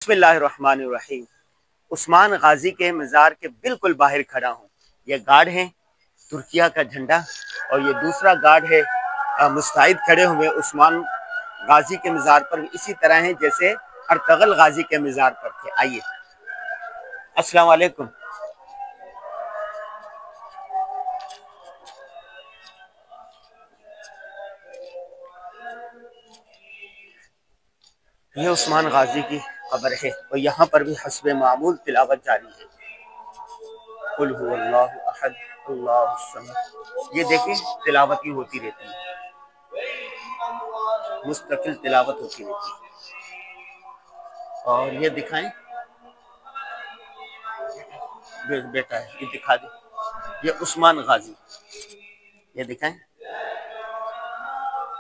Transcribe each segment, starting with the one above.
बिस्मिल्लाहिर्रहमानिर्रहीम। उस्मान गाजी के मज़ार के बिल्कुल बाहर खड़ा हूँ। ये गार्ड है तुर्किया का झंडा और ये दूसरा गार्ड है मुस्तैद खड़े हुए उस्मान गाजी के मज़ार पर इसी तरह हैं जैसे अर्तगल गाजी के मज़ार पर थे। आइए, अस्सलाम वालेकुम। ये उस्मान गाजी की कब्र है और यहाँ पर भी हस्बे मामूल तिलावत जारी है। कुल हुवल्लाहु अहद अल्लाहु समद। ये देखें, तिलावत ही होती रहती है, मुस्तकिल तिलावत होती रहती है। और ये दिखाएं, बेटा है, ये दिखा दे, ये उस्मान गाजी, ये दिखाएं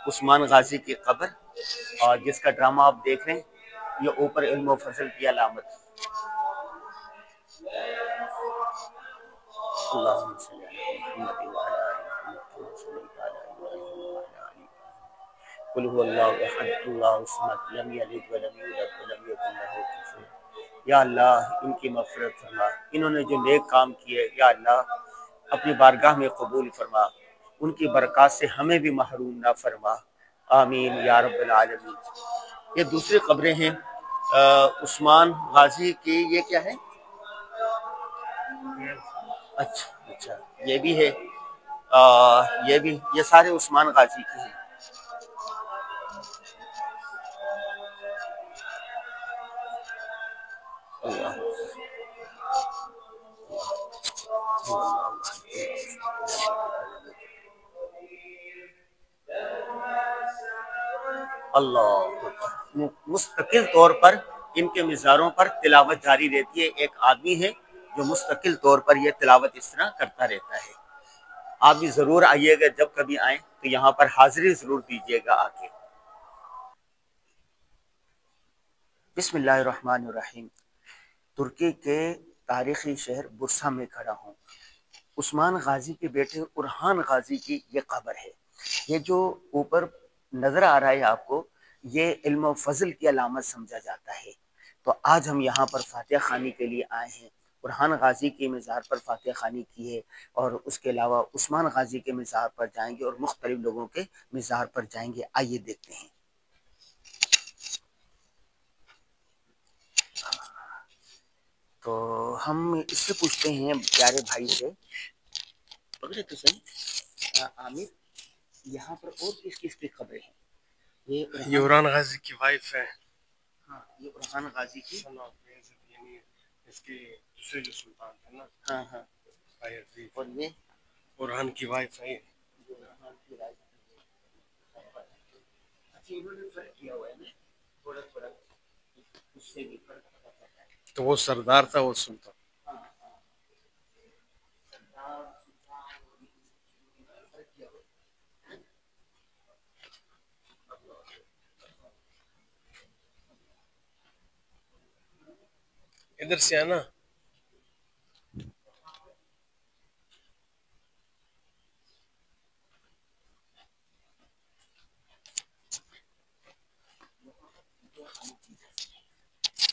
उस्मान गाजी की कब्र। और जिसका ड्रामा आप देख रहे हैं, ये ऊपर इल्म फजल की अलामत। या अल्लाह इनकी मग़फ़िरत फरमा, इन्होंने जो नेक काम किए या अल्लाह अपनी बारगाह में कबूल फरमा, उनकी बरक़ात से हमें भी महरूम ना फरमा। आमीन या रब्बल आलमीन। ये दूसरी कब्रें हैं उस्मान गाजी की। ये क्या है? अच्छा अच्छा, ये भी है। ये भी, ये सारे उस्मान गाजी की हैं। अल्लाह, मुस्तकिल तौर पर इनके मिज़ारों पर तिलावत जारी रहती है। एक आदमी है जो मुस्तकिल तौर पर यह तिलावत इस तरह करता रहता है। आप भी ज़रूर आइएगा, जब कभी आएँ तो यहाँ पर हाज़िरी ज़रूर दीजिएगा आके। बिस्मिल्लाहिर्रहमानिर्रहीम। तुर्की के तारीख़ी शहर बुर्सा में खड़ा हूँ। उस्मान गाजी के बेटे उरहान गाजी की ये कब्र है। ये जो ऊपर नज़र आ रहा है आपको, ये इल्म फजल की अलामत समझा जाता है। तो आज हम यहाँ पर फातिहा खानी के लिए आए हैं। उरहान गाजी के मज़ार पर फातिहा खानी की है और उसके अलावा उस्मान गाजी के मज़ार पर जाएंगे और मुख्तलिफ लोगों के मज़ार पर जाएंगे। आइए देखते हैं। तो हम इससे पूछते हैं प्यारे भाई से, पकड़े तो सही आमिर, यहाँ पर और किस किस की खबरें हैं? ये उरहान गाजी की वाइफ है। हाँ, ये उरहान गाजी की, यानी इसके दूसरे जो सुल्तान थे ना। हाँ हाँ। और ये उरहान की वाइफ है। उरहान की वाइफ। अच्छा, इन्होंने फर्क किया हुआ है ना, थोड़ा थोड़ा, उससे भी फर्क पता चलता है। तो वो सरदार था, वो सुल्तान। हाँ हाँ, सरदार सुल्तान फर्क किया हुआ है। इधर से आना।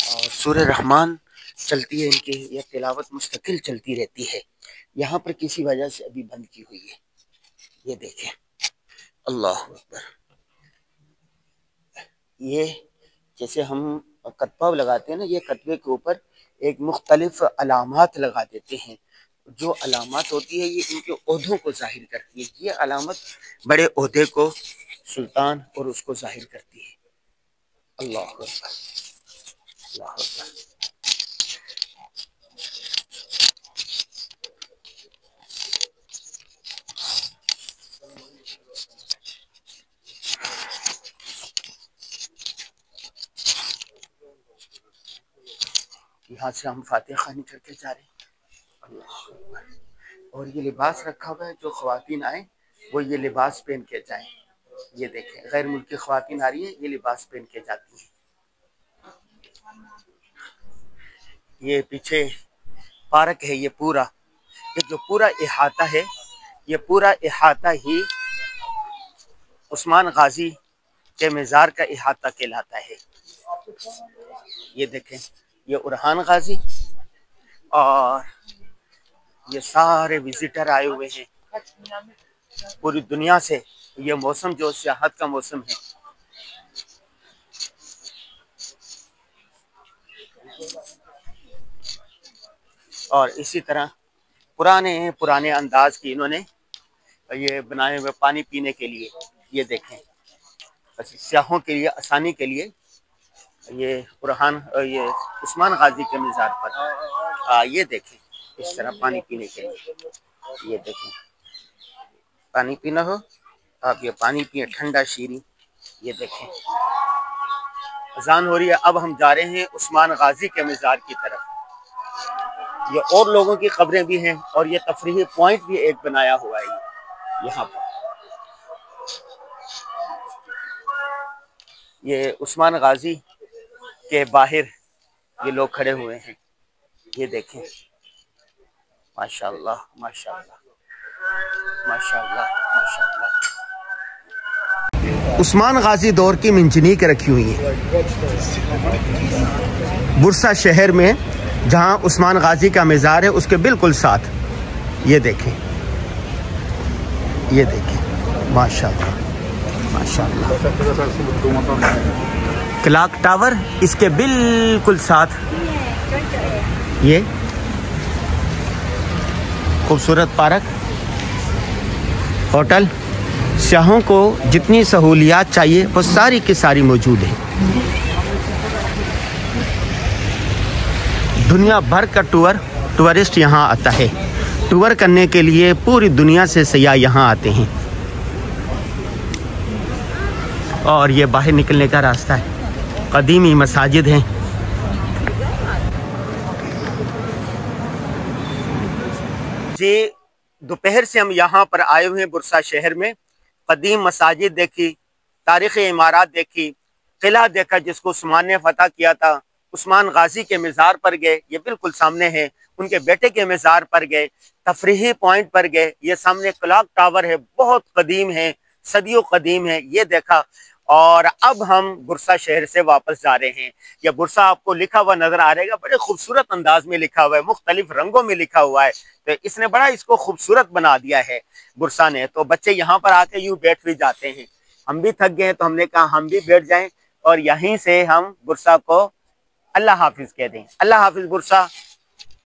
और सूरह रहमान चलती है इनकी, यह तिलावत मुस्तकिल चलती रहती है। यहाँ पर किसी वजह से अभी बंद की हुई है। ये देखें, अल्लाह अकबर। ये जैसे हम कतबा लगाते हैं ना, ये कतबे के ऊपर एक मुख्तलिफ अलामत लगा देते हैं। जो अलामत होती है ये इनके ओहदों को जाहिर करती है। ये अलामत बड़े ओहदे को, सुल्तान और उसको जाहिर करती है। अल्लाह अकबर, अल्लाह अकबर। यहाँ से हम फातिहा खानी करके जा रहे हैं। अल्लाह अकबर। और ये लिबास रखा हुआ है, जो ख्वातीन आए वो ये लिबास पहन के जाएं। ये देखें, गैर मुल्की ख्वातीन आ रही है, ये लिबास पहन के जाती हैं। ये पीछे पार्क है, ये पूरा, ये जो पूरा इहाता है, ये पूरा इहाता ही उस्मान गाजी के मज़ार का इहाता कहलाता है। ये देखें, ये उरहान गाजी और ये सारे विजिटर आए हुए हैं पूरी दुनिया से। ये मौसम जो सियाहत का मौसम है। और इसी तरह पुराने पुराने अंदाज की इन्होंने ये बनाए हुए पानी पीने के लिए। ये देखें, सियाहों के लिए आसानी के लिए ये ये उस्मान गाजी के मज़ार पर ये देखें, इस तरह पानी पीने के लिए। ये देखें, पानी पीना हो आप ये पानी पिए, ठंडा शीरी। ये देखें, अजान हो रही है। अब हम जा रहे हैं उस्मान गाजी के मज़ार की तरफ। ये और लोगों की खबरें भी हैं और ये तफरीही पॉइंट भी एक बनाया हुआ है यहाँ पर। ये उस्मान गाजी के बाहर ये लोग खड़े हुए हैं। ये देखें, माशाल्लाह माशाल्लाह माशाल्लाह माशाल्लाह। उस्मान गाजी दौर की मिंजनीक रखी हुई है बुरसा शहर में, जहां उस्मान गाजी का मज़ार है उसके बिल्कुल साथ। ये देखें, ये देखें, माशाल्लाह माशाल्लाह। क्लॉक टावर इसके बिल्कुल साथ। ये खूबसूरत पार्क, होटल, शाहों को जितनी सहूलियात चाहिए वो सारी की सारी मौजूद है। दुनिया भर का टूरिस्ट यहाँ आता है। टूर करने के लिए पूरी दुनिया से सयाह यहाँ आते हैं। और ये बाहर निकलने का रास्ता है। कदीमी मसाजिद हैं। जी, दोपहर से हम यहाँ पर आए हुए हैं बुरसा शहर में। कदीम मसाजिद देखी, तारीख़ी इमारत देखी, किला देखा जिसको उस्मान ने फतह किया था। उस्मान गाजी के मज़ार पर गए, ये बिल्कुल सामने है। उनके बेटे के मज़ार पर गए, तफरीही पॉइंट पर गए। ये सामने क्लॉक टावर है, बहुत कदीम है, सदियों कदीम है, ये देखा। और अब हम बुरसा शहर से वापस जा रहे हैं। यह बुरसा आपको लिखा हुआ नजर आ रहेगा, बड़े खूबसूरत अंदाज में लिखा हुआ है, मुख्तलिफ रंगों में लिखा हुआ है। तो इसने बड़ा इसको खूबसूरत बना दिया है बुरसा ने। तो बच्चे यहाँ पर आके यूं बैठ भी जाते हैं। हम भी थक गए तो हमने कहा हम भी बैठ जाएं और यहीं से हम बुरसा को अल्लाह हाफिज कह दें। अल्लाह हाफिज बुरसा।